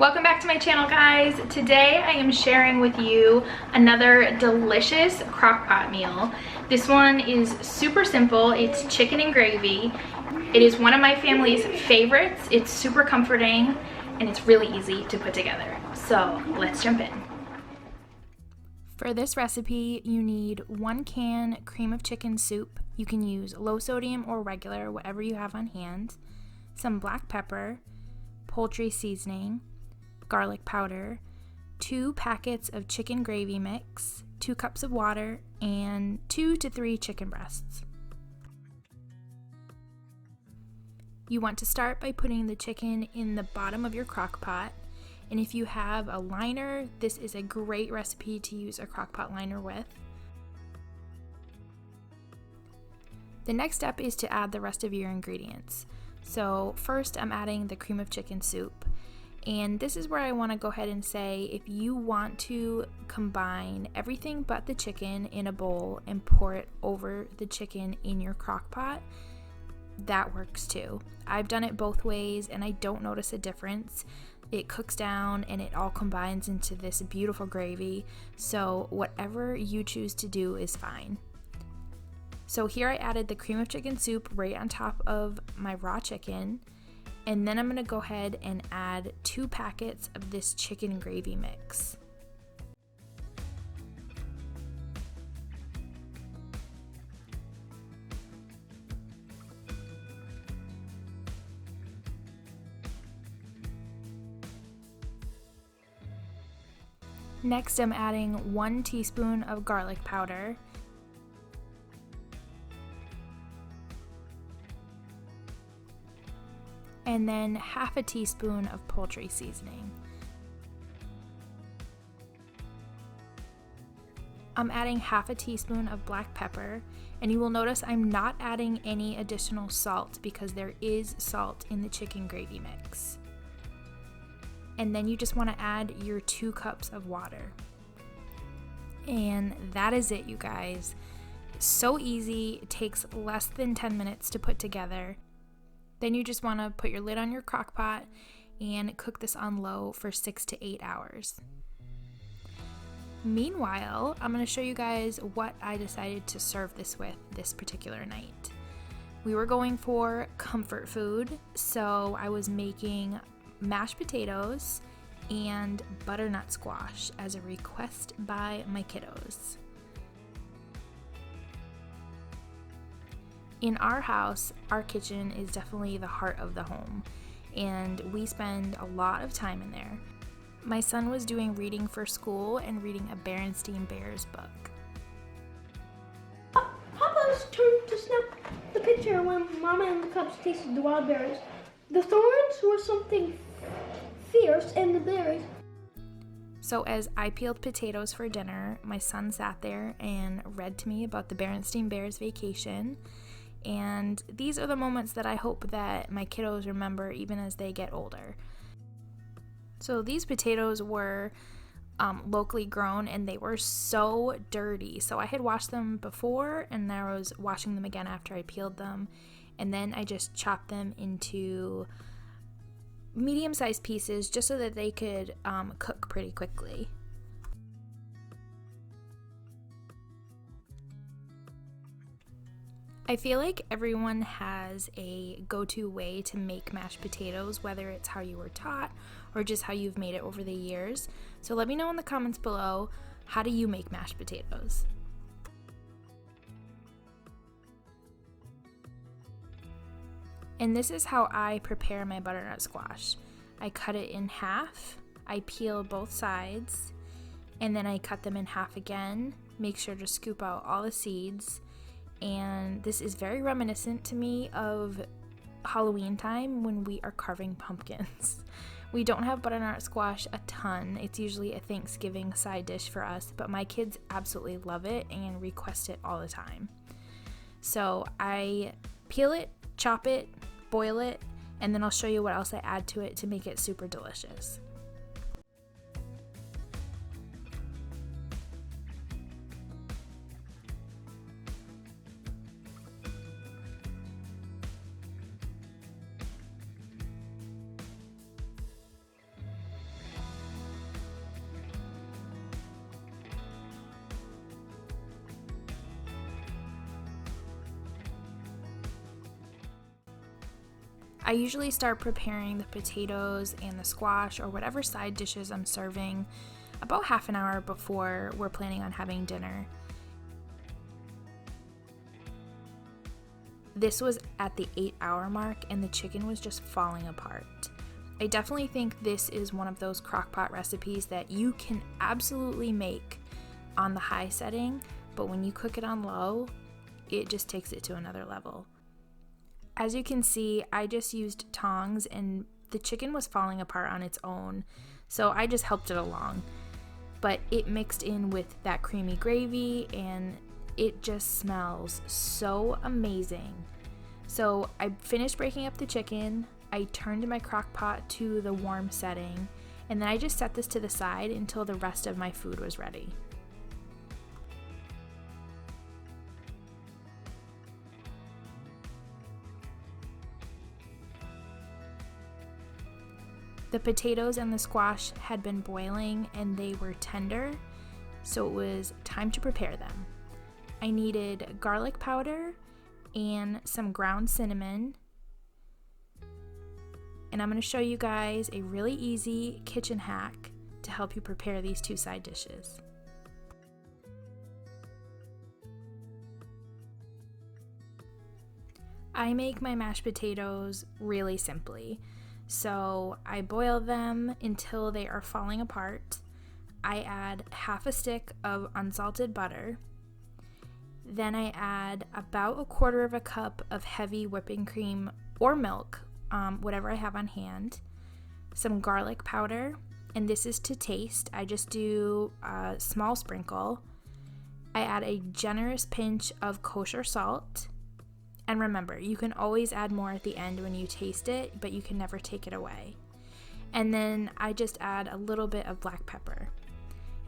Welcome back to my channel, guys. Today I am sharing with you another delicious crock pot meal. This one is super simple. It's chicken and gravy. It is one of my family's favorites. It's super comforting and it's really easy to put together. So let's jump in. For this recipe, you need 1 can cream of chicken soup. You can use low sodium or regular, whatever you have on hand. Some black pepper, poultry seasoning, garlic powder, 2 packets of chicken gravy mix, 2 cups of water, and 2 to 3 chicken breasts. You want to start by putting the chicken in the bottom of your crock pot, and if you have a liner, this is a great recipe to use a crock pot liner with. The next step is to add the rest of your ingredients. So first I'm adding the cream of chicken soup. And this is where I want to go ahead and say, if you want to combine everything but the chicken in a bowl and pour it over the chicken in your crock pot, that works too. I've done it both ways and I don't notice a difference. It cooks down and it all combines into this beautiful gravy. So whatever you choose to do is fine. So here I added the cream of chicken soup right on top of my raw chicken. And then I'm going to go ahead and add 2 packets of this chicken gravy mix. Next, I'm adding 1 teaspoon of garlic powder. And then half a teaspoon of poultry seasoning. I'm adding half a teaspoon of black pepper, and you will notice I'm not adding any additional salt because there is salt in the chicken gravy mix. And then you just want to add your 2 cups of water. And that is it, you guys. So easy, it takes less than 10 minutes to put together. Then you just want to put your lid on your crock pot and cook this on low for 6 to 8 hours. Meanwhile, I'm going to show you guys what I decided to serve this with this particular night. We were going for comfort food, so I was making mashed potatoes and butternut squash as a request by my kiddos. In our house, our kitchen is definitely the heart of the home, and we spend a lot of time in there. My son was doing reading for school and reading a Berenstain Bears book. Papa's turn to snap the picture when Mama and the cubs tasted the wild berries. The thorns were something fierce, and the berries. So as I peeled potatoes for dinner, my son sat there and read to me about the Berenstain Bears vacation. And these are the moments that I hope that my kiddos remember even as they get older. So these potatoes were locally grown and they were so dirty. So I had washed them before and now I was washing them again after I peeled them. And then I just chopped them into medium-sized pieces just so that they could cook pretty quickly. I feel like everyone has a go-to way to make mashed potatoes, whether it's how you were taught or just how you've made it over the years. So let me know in the comments below, how do you make mashed potatoes? And this is how I prepare my butternut squash. I cut it in half, I peel both sides, and then I cut them in half again. Make sure to scoop out all the seeds. And this is very reminiscent to me of Halloween time when we are carving pumpkins. We don't have butternut squash a ton. It's usually a Thanksgiving side dish for us, but my kids absolutely love it and request it all the time. So I peel it, chop it, boil it, and then I'll show you what else I add to it to make it super delicious. I usually start preparing the potatoes and the squash or whatever side dishes I'm serving about half an hour before we're planning on having dinner. This was at the 8-hour mark and the chicken was just falling apart. I definitely think this is one of those crockpot recipes that you can absolutely make on the high setting, but when you cook it on low, it just takes it to another level. As you can see, I just used tongs and the chicken was falling apart on its own, so I just helped it along. But it mixed in with that creamy gravy and it just smells so amazing. So I finished breaking up the chicken, I turned my crock pot to the warm setting, and then I just set this to the side until the rest of my food was ready. The potatoes and the squash had been boiling and they were tender, so it was time to prepare them. I needed garlic powder and some ground cinnamon, and I'm going to show you guys a really easy kitchen hack to help you prepare these two side dishes. I make my mashed potatoes really simply. So I boil them until they are falling apart. I add half a stick of unsalted butter. Then I add about 1/4 cup of heavy whipping cream or milk, whatever I have on hand. Some garlic powder, and this is to taste. I just do a small sprinkle. I add a generous pinch of kosher salt. And remember, you can always add more at the end when you taste it, but you can never take it away. And then I just add a little bit of black pepper.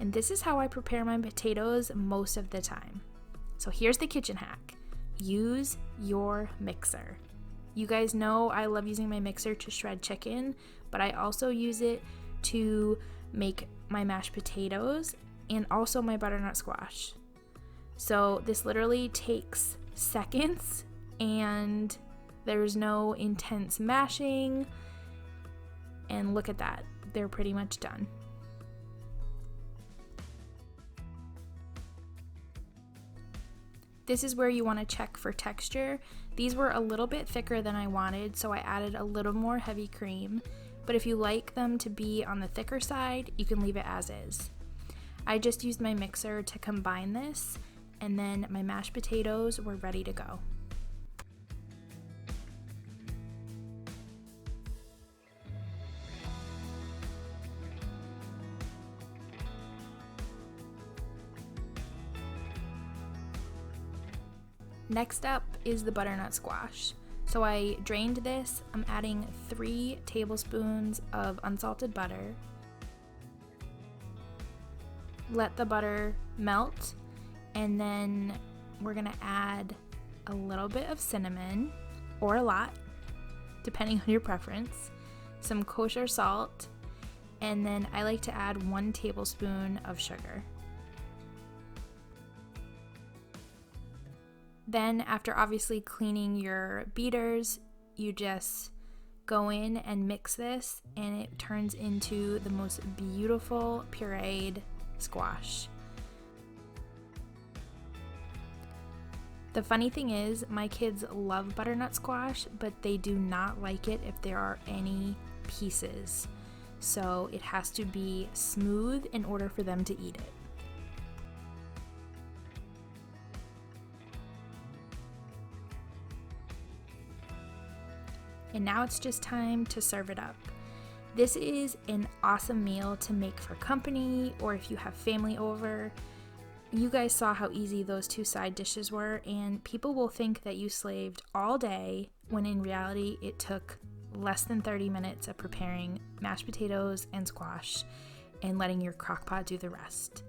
And this is how I prepare my potatoes most of the time. So here's the kitchen hack. Use your mixer. You guys know I love using my mixer to shred chicken, but I also use it to make my mashed potatoes and also my butternut squash. So this literally takes seconds and there's no intense mashing, and look at that, they're pretty much done. This is where you want to check for texture. These were a little bit thicker than I wanted, so I added a little more heavy cream, but if you like them to be on the thicker side, you can leave it as is. I just used my mixer to combine this, and then my mashed potatoes were ready to go. Next up is the butternut squash. So I drained this. I'm adding 3 tablespoons of unsalted butter. Let the butter melt, and then we're gonna add a little bit of cinnamon, or a lot, depending on your preference, some kosher salt, and then I like to add 1 tablespoon of sugar. Then, after obviously cleaning your beaters, you just go in and mix this, and it turns into the most beautiful pureed squash. The funny thing is, my kids love butternut squash, but they do not like it if there are any pieces. So it has to be smooth in order for them to eat it. And now it's just time to serve it up. This is an awesome meal to make for company or if you have family over. You guys saw how easy those 2 side dishes were, and people will think that you slaved all day when in reality it took less than 30 minutes of preparing mashed potatoes and squash and letting your crock pot do the rest.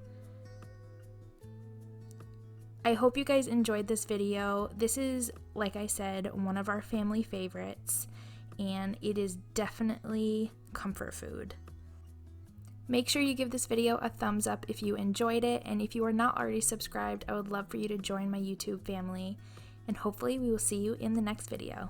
I hope you guys enjoyed this video. This is, like I said, one of our family favorites, and it is definitely comfort food. Make sure you give this video a thumbs up if you enjoyed it, and if you are not already subscribed, I would love for you to join my YouTube family, and hopefully we will see you in the next video.